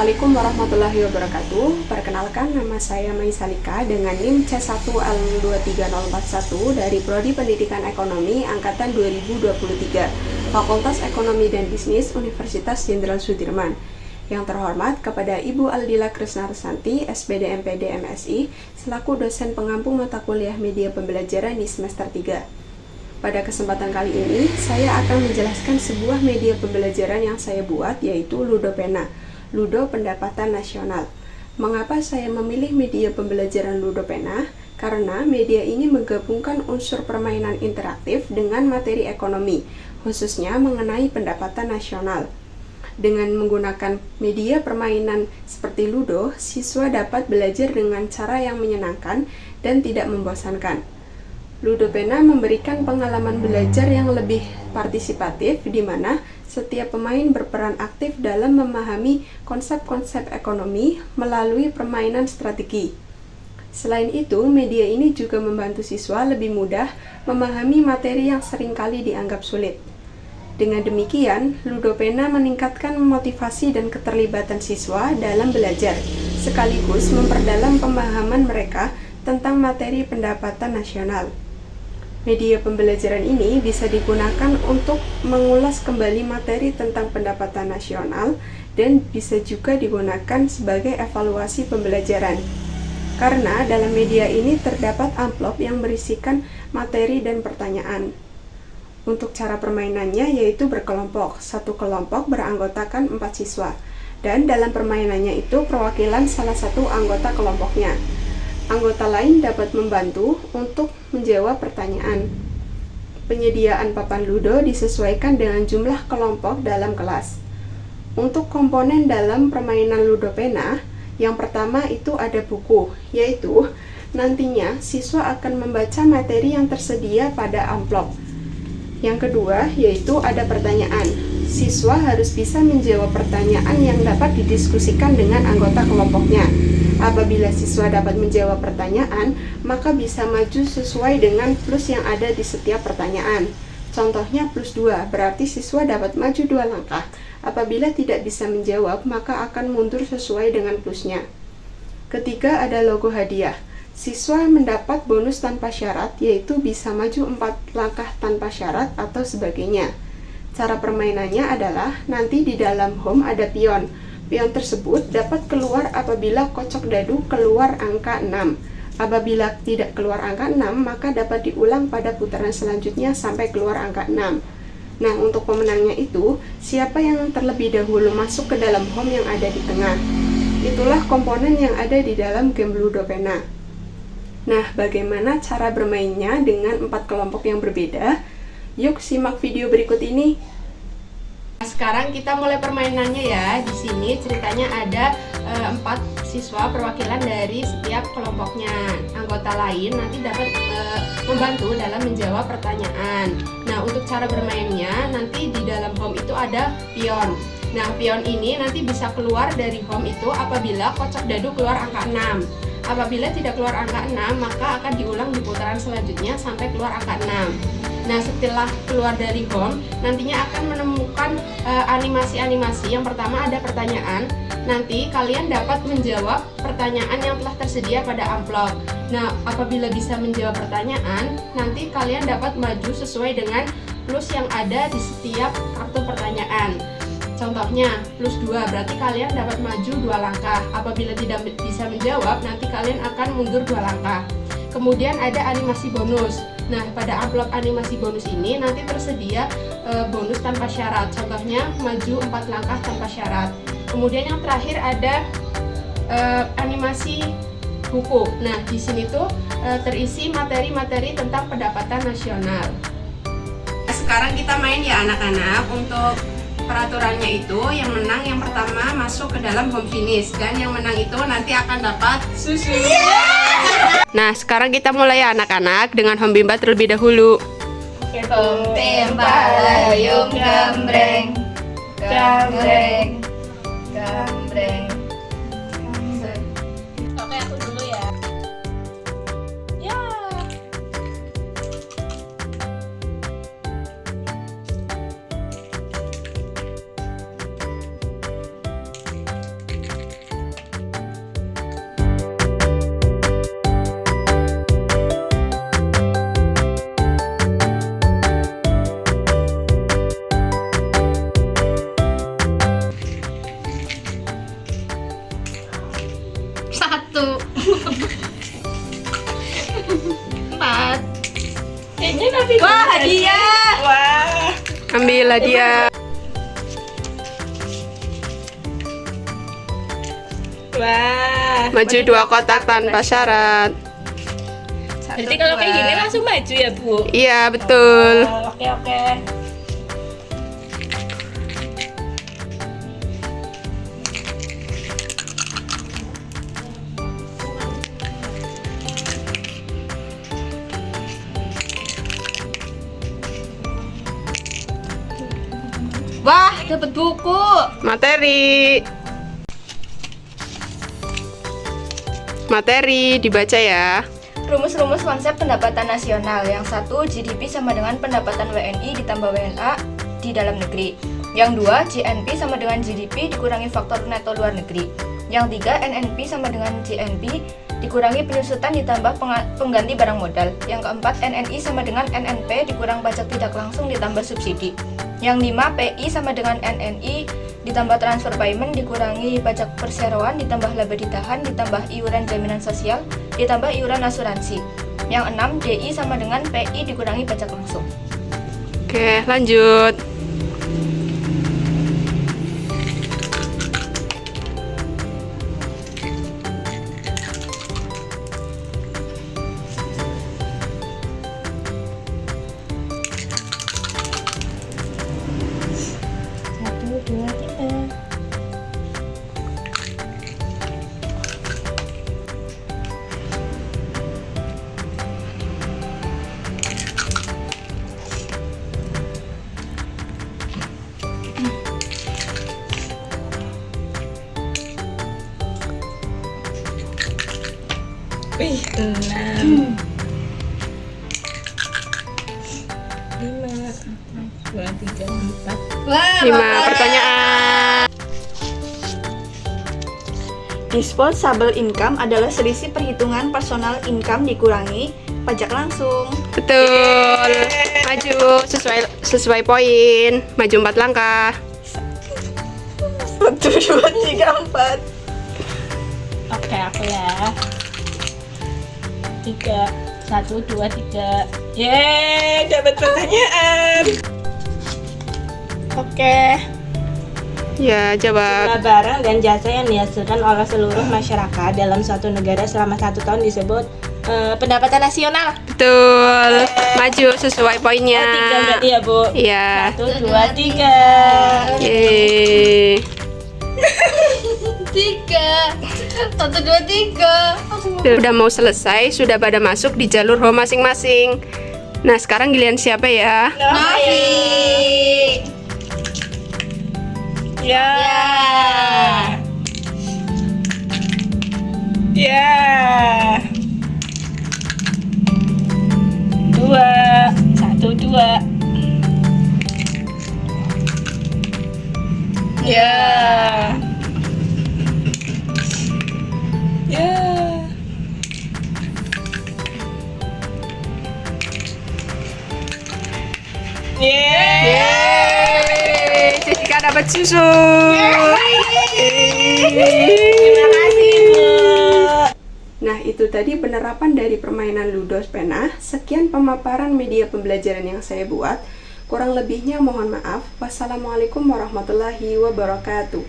Assalamualaikum warahmatullahi wabarakatuh. Perkenalkan, nama saya Mai Salika dengan NIM C1L23041 dari Prodi Pendidikan Ekonomi Angkatan 2023, Fakultas Ekonomi dan Bisnis Universitas Jenderal Sudirman. Yang terhormat kepada Ibu Aldila Krisnaresanti, SPD MPD MSI, selaku dosen pengampu mata kuliah media pembelajaran di semester 3. Pada kesempatan kali ini, saya akan menjelaskan sebuah media pembelajaran yang saya buat, yaitu Ludopena, Ludo Pendapatan Nasional. Mengapa saya memilih media pembelajaran Ludopena? Karena media ini menggabungkan unsur permainan interaktif dengan materi ekonomi, khususnya mengenai pendapatan nasional. Dengan menggunakan media permainan seperti Ludo, siswa dapat belajar dengan cara yang menyenangkan dan tidak membosankan. Ludopena memberikan pengalaman belajar yang lebih partisipatif, di mana setiap pemain berperan aktif dalam memahami konsep-konsep ekonomi melalui permainan strategi. Selain itu, media ini juga membantu siswa lebih mudah memahami materi yang seringkali dianggap sulit. Dengan demikian, Ludopena meningkatkan motivasi dan keterlibatan siswa dalam belajar, sekaligus memperdalam pemahaman mereka tentang materi pendapatan nasional. Media pembelajaran ini bisa digunakan untuk mengulas kembali materi tentang pendapatan nasional dan bisa juga digunakan sebagai evaluasi pembelajaran. Karena dalam media ini terdapat amplop yang berisikan materi dan pertanyaan. Untuk cara permainannya yaitu berkelompok. Satu kelompok beranggotakan 4 siswa, dan dalam permainannya itu perwakilan salah satu anggota kelompoknya. Anggota lain dapat membantu untuk menjawab pertanyaan. Penyediaan papan Ludo disesuaikan dengan jumlah kelompok dalam kelas. Untuk komponen dalam permainan Ludopena, yang pertama itu ada buku, yaitu nantinya siswa akan membaca materi yang tersedia pada amplop. Yang kedua yaitu ada pertanyaan. Siswa harus bisa menjawab pertanyaan yang dapat didiskusikan dengan anggota kelompoknya. Apabila siswa dapat menjawab pertanyaan, maka bisa maju sesuai dengan plus yang ada di setiap pertanyaan. Contohnya plus 2, berarti siswa dapat maju 2 langkah. Apabila tidak bisa menjawab, maka akan mundur sesuai dengan plusnya. Ketiga, ada logo hadiah. Siswa mendapat bonus tanpa syarat, yaitu bisa maju 4 langkah tanpa syarat atau sebagainya. Cara permainannya adalah nanti di dalam home ada pion. Pion tersebut dapat keluar apabila kocok dadu keluar angka 6. Apabila tidak keluar angka 6, maka dapat diulang pada putaran selanjutnya sampai keluar angka 6. Nah, untuk pemenangnya itu, siapa yang terlebih dahulu masuk ke dalam home yang ada di tengah. Itulah komponen yang ada di dalam game Ludopena. Nah, bagaimana cara bermainnya dengan 4 kelompok yang berbeda? Yuk simak video berikut ini. Sekarang kita mulai permainannya ya. Di sini ceritanya ada 4 siswa perwakilan dari setiap kelompoknya. Anggota lain nanti dapat membantu dalam menjawab pertanyaan. Nah, untuk cara bermainnya nanti di dalam home itu ada pion. Nah, pion ini nanti bisa keluar dari home itu apabila kocok dadu keluar angka 6. Apabila tidak keluar angka 6, maka akan diulang di putaran selanjutnya sampai keluar angka 6. Nah, setelah keluar dari home, nantinya akan menemukan animasi-animasi. Yang pertama ada pertanyaan. Nanti kalian dapat menjawab pertanyaan yang telah tersedia pada amplop. Nah, apabila bisa menjawab pertanyaan, nanti kalian dapat maju sesuai dengan plus yang ada di setiap kartu pertanyaan. Contohnya, plus 2, berarti kalian dapat maju 2 langkah. Apabila tidak bisa menjawab, nanti kalian akan mundur 2 langkah. Kemudian ada animasi bonus. Nah, pada amplop animasi bonus ini nanti tersedia bonus tanpa syarat. Contohnya, maju 4 langkah tanpa syarat. Kemudian yang terakhir ada animasi buku. Nah, di sini tuh terisi materi-materi tentang pendapatan nasional. Sekarang kita main ya anak-anak. Untuk peraturannya itu, yang menang yang pertama masuk ke dalam home finish, dan yang menang itu nanti akan dapat susu. Nah, sekarang kita mulai ya anak-anak dengan home bimba terlebih dahulu. Home Palayung gambreng, gambreng, gambreng. Oke, aku dulu ya. Ya. 4. Kayaknya tapi Wah, hadiah. Wah. Ambil hadiah. Wah. Maju 2 kotak tanpa syarat. Jadi kalau kayak gini langsung maju ya, Bu? Iya, betul. Oh, oke. Wah, dapat buku. Materi dibaca ya. Rumus-rumus konsep pendapatan nasional. Yang 1, GDP sama dengan pendapatan WNI ditambah WNA di dalam negeri. Yang 2, GNP sama dengan GDP dikurangi faktor neto luar negeri. Yang 3, NNP sama dengan GNP dikurangi penyusutan ditambah pengganti barang modal. Yang keempat, NNI sama dengan NNP dikurang pajak tidak langsung ditambah subsidi. Yang 5, PI sama dengan NNI ditambah transfer payment dikurangi pajak perseroan ditambah laba ditahan ditambah iuran jaminan sosial ditambah iuran asuransi. Yang 6, DI sama dengan PI dikurangi pajak langsung. Oke, lanjut. Wih, 6. 5. 2, 3, 4. Wah, 5 pertanyaan. Disposable income adalah selisih perhitungan personal income dikurangi pajak langsung. Betul. Maju sesuai poin. Maju 4 langkah. 1, 2, 3, 4. Oke, aku ya. 3, 1, 2, 3. Yeay, dapat pertanyaan. Oke. Ya, jawab. Jumlah barang dan jasa yang dihasilkan oleh seluruh masyarakat dalam suatu negara selama 1 tahun disebut pendapatan nasional. Betul. Maju sesuai poinnya. 3 berarti ya, Bu? Iya. 1, 2, 3. Yeay. 3. 1, 2, 3. Udah mau selesai, sudah pada masuk di jalur home masing-masing. Nah, sekarang giliran siapa ya? Novi. Ya. Ya. 2, 1, 2. Ya. Ya. Yeay, Jessica dapat susu. Terima kasih, Bu. Nah, itu tadi penerapan dari permainan Ludo Pena. Sekian pemaparan media pembelajaran yang saya buat. Kurang lebihnya mohon maaf. Wassalamualaikum warahmatullahi wabarakatuh.